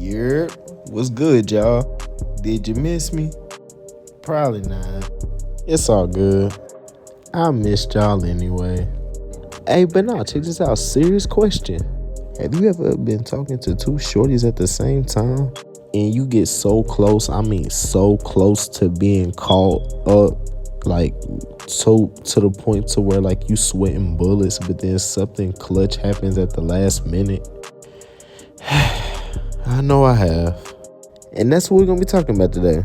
Yeah, what's good, y'all? Did you miss me? Probably not. It's all good. I missed y'all anyway. Hey, but nah, check this out. Serious question. Have you ever been talking to two shorties at the same time? And you get so close, I mean so close to being caught up, like to the point to where like you sweating bullets, but then something clutch happens at the last minute. I know I have. And that's what we're going to be talking about today.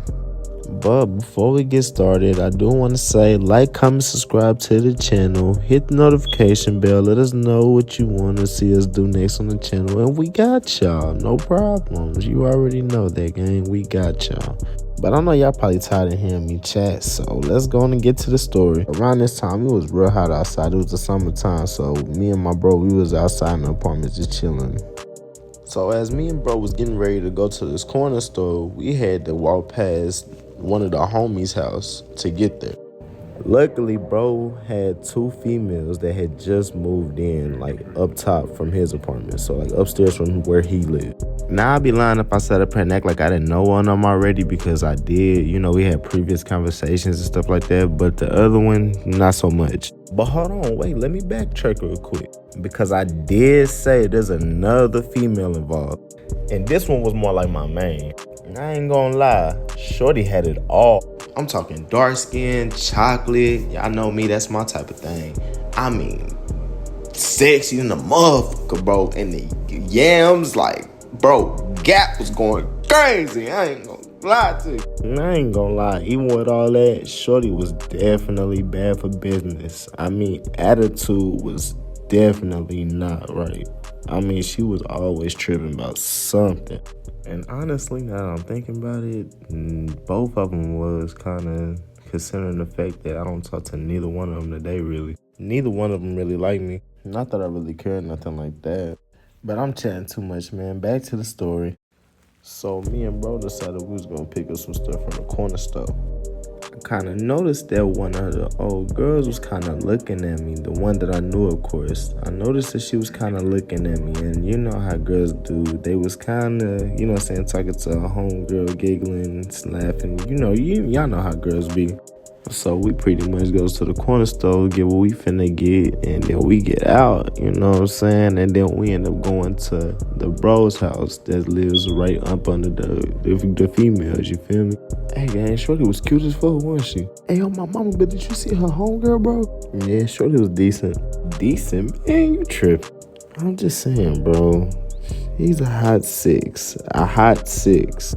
But before we get started, I do want to say like, comment, subscribe to the channel. Hit the notification bell. Let us know what you want to see us do next on the channel. And we got y'all. No problems. You already know that, gang. We got y'all. But I know y'all probably tired of hearing me chat, so let's go on and get to the story. Around this time, it was real hot outside. It was the summertime, so me and my bro, we was outside in the apartment just chilling. So as me and bro was getting ready to go to this corner store, we had to walk past one of the homies' house to get there. Luckily, bro had two females that had just moved in, like up top from his apartment, so like upstairs from where he lived. Now I'd be lying if I sat up here and act like I didn't know one of them already, because I did. You know, we had previous conversations and stuff like that, but the other one, not so much. But hold on, wait, let me backtrack real quick, because I did say there's another female involved, and this one was more like my main. And I ain't gonna lie, shorty had it all. I'm talking dark skin, chocolate. Y'all know me, that's my type of thing. I mean, sexy in the motherfucker, bro. And the yams, like, bro, Gap was going crazy. I ain't gonna lie to you. And I ain't gonna lie, even with all that, shorty was definitely bad for business. I mean, attitude was definitely not right. I mean, she was always tripping about something. And honestly, now that I'm thinking about it, both of them was kind of, considering the fact that I don't talk to neither one of them today, really. Neither one of them really like me. Not that I really care, nothing like that. But I'm chatting too much, man. Back to the story. So me and bro decided we was going to pick up some stuff from the corner store. I kind of noticed that one of the old girls was kind of looking at me. The one that I knew, of course. I noticed that she was kind of looking at me. And you know how girls do. They was kind of, you know what I'm saying, talking to a homegirl, giggling, laughing. You know, y'all know how girls be. So we pretty much goes to the corner store, get what we finna get, and then we get out, you know what I'm saying? And then we end up going to the bro's house that lives right up under the females, you feel me? Hey, gang, shorty was cute as fuck, wasn't she? Hey, yo, my mama, but did you see her homegirl, bro? Yeah, shorty was decent. Decent? Man, you tripping. I'm just saying, bro. He's a hot six. A hot six.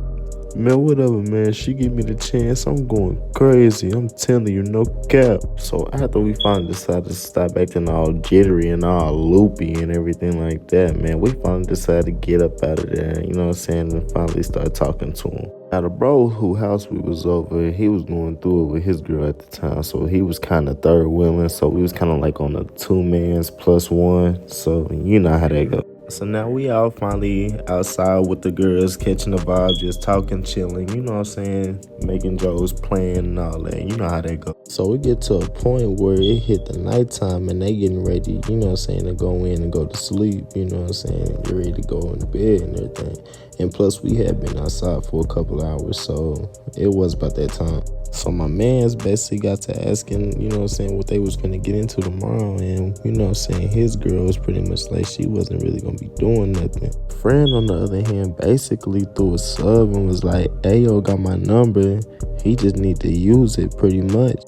Man, whatever, man. She give me the chance. I'm going crazy. I'm telling you, no cap. So after we finally decided to stop acting all jittery and all loopy and everything like that, man, we finally decided to get up out of there, you know what I'm saying, and finally start talking to him. Now, the bro whose house we was over, he was going through it with his girl at the time, so he was kind of third wheeling, so we was kind of like on a 2-man's plus one, so you know how that go. So now we all finally outside with the girls, catching the vibe, just talking, chilling, you know what I'm saying, making jokes, playing and all that, you know how that go. So we get to a point where it hit the nighttime and they getting ready, you know what I'm saying, to go in and go to sleep, you know what I'm saying, get ready to go in the bed and everything. And plus we had been outside for a couple hours, so it was about that time. So my mans basically got to asking, you know what I'm saying, what they was going to get into tomorrow. And, you know what I'm saying, his girl was pretty much like she wasn't really going to be doing nothing. Friend, on the other hand, basically threw a sub and was like, hey, yo, got my number. He just need to use it pretty much.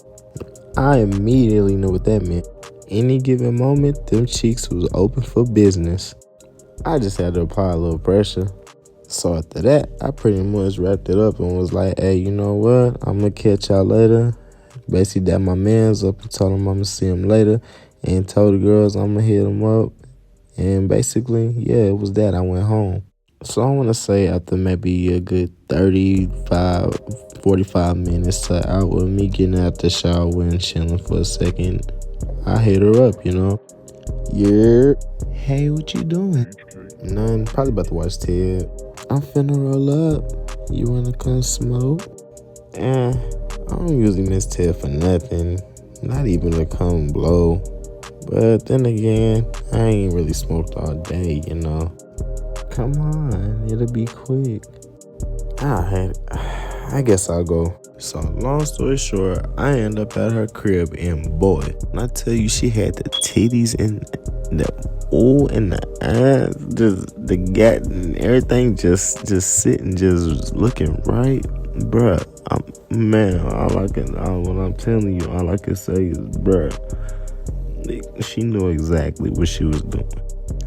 I immediately knew what that meant. Any given moment, them cheeks was open for business. I just had to apply a little pressure. So after that, I pretty much wrapped it up and was like, hey, you know what? I'm going to catch y'all later. Basically, that my mans up and told him I'm going to see him later. And told the girls I'm going to hit him up. And basically, yeah, it was that. I went home. So I want to say after maybe a good 35, 45 minutes to out with me getting out the shower and chilling for a second, I hit her up, you know. Yeah. Hey, what you doing? None. Probably about to watch Ted. I'm finna roll up. You wanna come smoke? I don't usually miss Ted for nothing. Not even to come blow. But then again, I ain't really smoked all day, you know. Come on, it'll be quick. Alright, I guess I'll go. So, long story short, I end up at her crib, and boy, when I tell you she had the titties and the ooh and the ass, the gat and everything just sitting, just looking right, bruh. Man, when I'm telling you, all I can say is, bruh, she knew exactly what she was doing.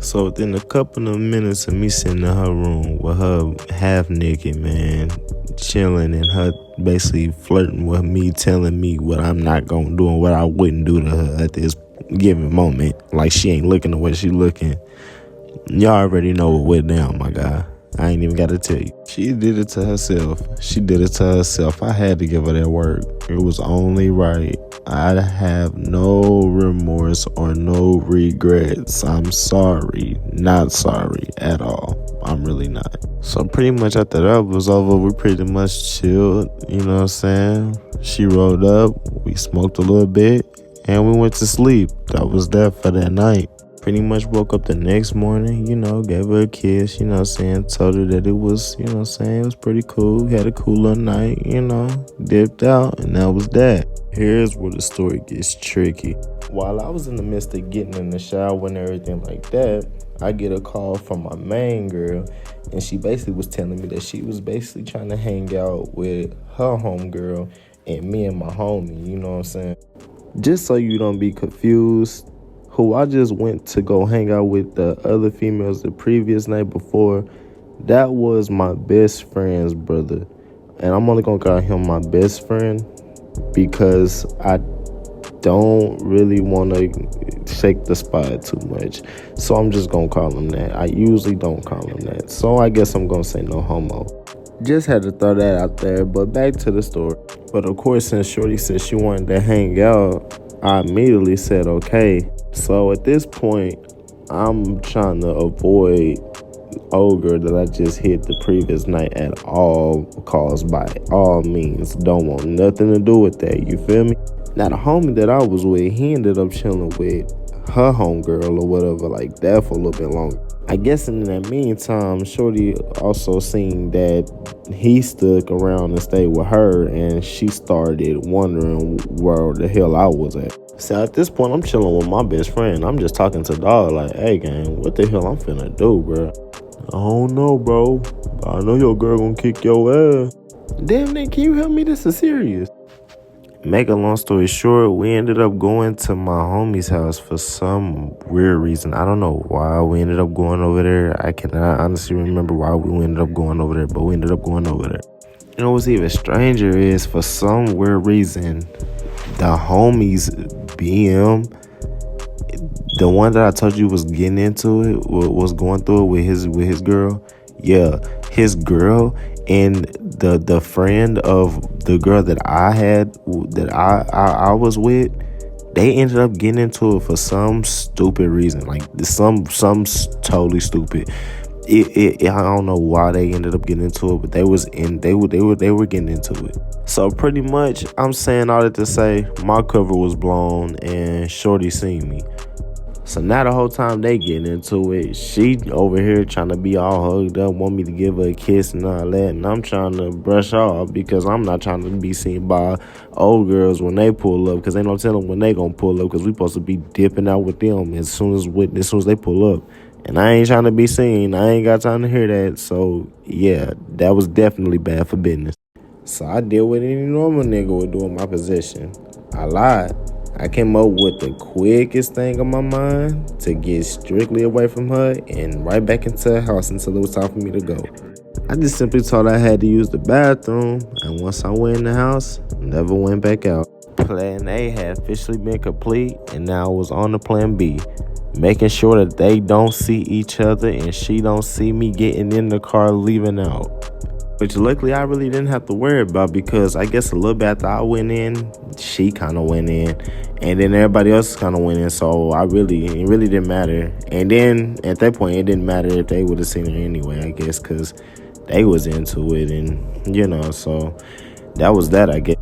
So within a couple of minutes of me sitting in her room with her half naked, man, chilling, and her basically flirting with me, telling me what I'm not gonna do and what I wouldn't do to her at this given moment. Like she ain't looking the way she looking. Y'all already know what went down, my guy. I ain't even got to tell you. She did it to herself. I had to give her that work. It was only right. I have no remorse or no regrets. I'm sorry. Not sorry at all. I'm really not. So pretty much after that was over, we pretty much chilled. You know what I'm saying? She rolled up. We smoked a little bit. And we went to sleep. That was that for that night. Pretty much woke up the next morning, gave her a kiss, told her that it was, it was pretty cool. Had a cool little night, dipped out, and that was that. Here's where the story gets tricky. While I was in the midst of getting in the shower and everything like that, I get a call from my main girl, and she basically was telling me that she was basically trying to hang out with her homegirl and me and my homie, you know what I'm saying? Just so you don't be confused, who I just went to go hang out with the other females the previous night before, that was my best friend's brother. And I'm only going to call him my best friend because I don't really want to shake the spot too much. So I'm just going to call him that. I usually don't call him that. So I guess I'm going to say no homo. Just had to throw that out there, but back to the story. But of course, since Shorty said she wanted to hang out, I immediately said okay. So at this point, I'm trying to avoid ogre that I just hit the previous night at all costs, by all means. Don't want nothing to do with that, you feel me? Now the homie that I was with, he ended up chilling with her homegirl or whatever like that for a little bit longer. I guess in that meantime, Shorty also seen that he stuck around and stayed with her, and she started wondering where the hell I was at. So at this point, I'm chilling with my best friend. I'm just talking to dog like, hey, gang, what the hell I'm finna do, bro? I don't know, bro. I know your girl gonna kick your ass. Damn, Nick, can you help me? This is serious. Make a long story short, we ended up going to my homie's house for some weird reason. I don't know why we ended up going over there. I cannot honestly remember why we ended up going over there, but we ended up going over there. You know what's even stranger is, for some weird reason, the homie's BM, the one that I told you was getting into it, was going through it with his girl. Yeah, his girl and the friend of the girl that I had, that I was with, they ended up getting into it for some stupid reason, like some totally stupid. I don't know why they ended up getting into it, but they were getting into it. So pretty much, I'm saying all that to say, my cover was blown and Shorty seen me. So now the whole time they getting into it, she over here trying to be all hugged up, want me to give her a kiss and all that, and I'm trying to brush off because I'm not trying to be seen by old girls when they pull up, because they don't tell them when they gonna pull up, because we supposed to be dipping out with them as soon as they pull up. And I ain't trying to be seen. I ain't got time to hear that. So yeah, that was definitely bad for business. So I did what any normal nigga would do in my position. I lied. I came up with the quickest thing on my mind to get strictly away from her and right back into the house until it was time for me to go. I just simply told her I had to use the bathroom, and once I went in the house, never went back out. Plan A had officially been complete, and now I was on to plan B, making sure that they don't see each other and she don't see me getting in the car leaving out. Which luckily I really didn't have to worry about, because I guess a little bit after I went in, she kind of went in, and then everybody else kind of went in, so it really didn't matter. And then at that point, it didn't matter if they would have seen her anyway, I guess, because they was into it, and so that was that, I guess.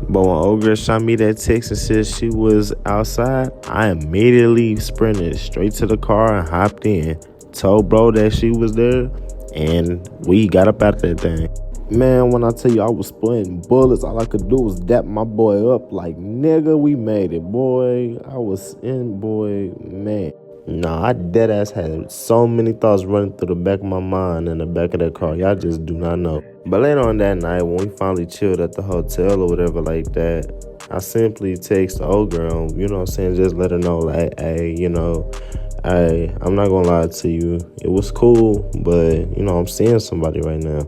But when old girl shot me that text and said she was outside, I immediately sprinted straight to the car and hopped in. told bro that she was there, and we got up out that thing. Man, when I tell you I was splitting bullets, all I could do was dap my boy up like, nigga, we made it, boy. I was in, boy, man. Nah, I dead ass had so many thoughts running through the back of my mind in the back of that car. Y'all just do not know. But later on that night, when we finally chilled at the hotel or whatever like that, I simply text the old girl, you know what I'm saying, just let her know, like, hey, hey, I'm not gonna lie to you. It was cool, but, I'm seeing somebody right now.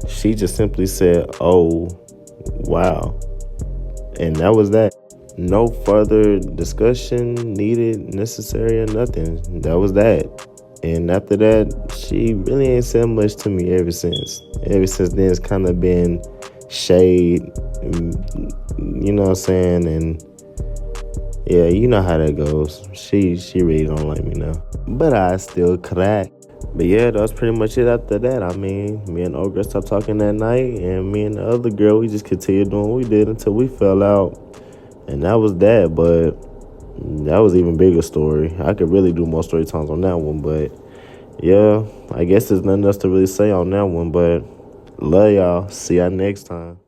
She just simply said, oh, wow. And that was that. No further discussion needed, necessary, or nothing. That was that. And after that, she really ain't said much to me ever since. Ever since then, it's kind of been shade, you know what I'm saying? And yeah, you know how that goes. She really don't like me now. But I still crack. But yeah, that was pretty much it after that. I mean, me and the old girl stopped talking that night, and me and the other girl, we just continued doing what we did until we fell out. And that was that, but that was even bigger story. I could really do more story times on that one, but yeah, I guess there's nothing else to really say on that one, but love y'all. See y'all next time.